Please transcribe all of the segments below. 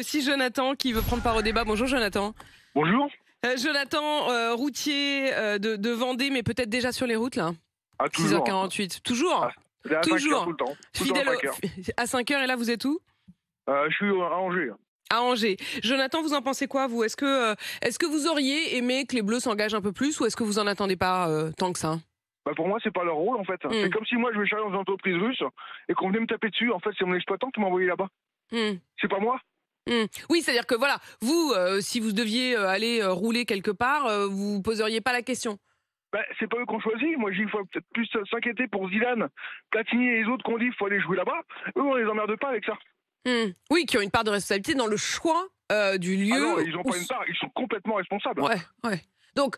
Si Jonathan qui veut prendre part au débat. Bonjour Jonathan. Bonjour. Jonathan, routier de Vendée, mais peut-être déjà sur les routes là. Ah, toujours. 6h48. Toujours. Ah, c'est à 5 heures Toujours. tout le temps. Tout le Fidèle temps à 5 heures. à 5h et là vous êtes où? Je suis à Angers. À Angers. Jonathan, vous en pensez quoi vous? Est-ce que vous auriez aimé que les Bleus s'engagent un peu plus ou est-ce que vous en attendez pas tant que ça? Bah pour moi, c'est pas leur rôle en fait. C'est comme si moi je vais travailler dans une entreprise russe et qu'on venait me taper dessus. En fait, c'est mon exploitant qui m'a envoyé là-bas. C'est pas moi. Oui, c'est-à-dire que voilà, vous, si vous deviez aller rouler quelque part, vous poseriez pas la question. Bah, c'est pas eux qu'on choisit. Moi, il faut peut-être plus s'inquiéter pour Zidane, Platini et les autres qu'on dit qu'il faut aller jouer là-bas. Eux, on les emmerde pas avec ça. Oui, qui ont une part de responsabilité dans le choix du lieu. Ah non, ils ont pas une part. Ils sont complètement responsables. Ouais. Donc,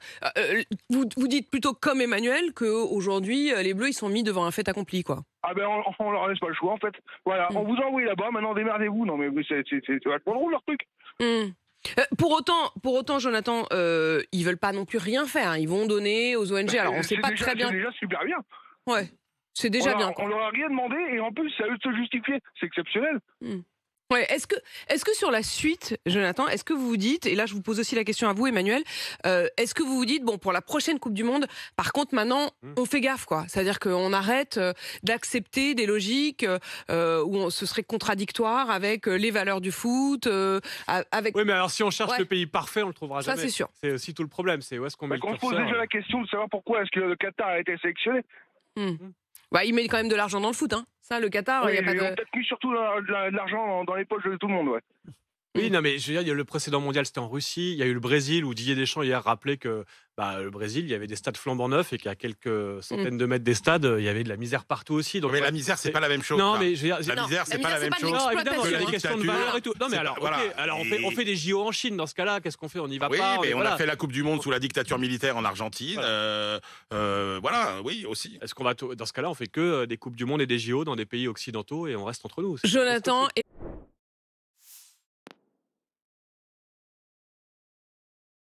vous dites plutôt comme Emmanuel qu'aujourd'hui, les Bleus, ils sont mis devant un fait accompli, quoi. Ah ben, on leur laisse pas le choix, en fait. Voilà, on vous a envoyé là-bas, maintenant démerdez-vous. Non, mais c'est vachement drôle, leur truc. Pour autant, Jonathan, ils veulent pas non plus rien faire. Ils vont donner aux ONG. Alors, on sait pas très bien. C'est déjà super bien. Ouais, c'est déjà bien. On leur a rien demandé et en plus, c'est à eux de se justifier. C'est exceptionnel. Ouais, est-ce que sur la suite, Jonathan, est-ce que vous vous dites, et là je vous pose aussi la question à vous, Emmanuel, est-ce que vous vous dites, bon, pour la prochaine Coupe du Monde, par contre maintenant, on fait gaffe, quoi. C'est-à-dire qu'on arrête d'accepter des logiques où ce serait contradictoire avec les valeurs du foot, avec... Oui, mais alors si on cherche le pays parfait, on le trouvera Ça, jamais. c'est sûr. C'est aussi tout le problème, c'est où est-ce qu'on met le Qu'on se curseur. pose déjà la question de savoir pourquoi est-ce que le Qatar a été sélectionné. Bah, il met quand même de l'argent dans le foot, hein. Ça, le Qatar, il Oui, y a pas ils ont de... peut-être mis surtout de l'argent dans les poches de tout le monde, ouais. Oui, non, mais je veux dire, il y a le précédent mondial, c'était en Russie. Il y a eu le Brésil où Didier Deschamps hier rappelait que le Brésil, il y avait des stades flambant neufs et qu'à quelques centaines de mètres des stades, il y avait de la misère partout aussi. Donc, Mais la misère, c'est pas la même chose. Non, là. mais je veux dire, La misère, c'est pas la même chose. non, évidemment, il y a des que la questions de dictature. valeur et tout. Non, mais alors, Voilà. ok, alors on fait des JO en Chine dans ce cas-là. Qu'est-ce qu'on fait? On y va Oui, pas. mais on voilà. a fait la Coupe du Monde sous la dictature militaire en Argentine. Voilà, oui, aussi. Est-ce qu'on va dans ce cas-là, on fait que des coupes du monde et des JO dans des pays occidentaux et on reste entre nous? Jonathan...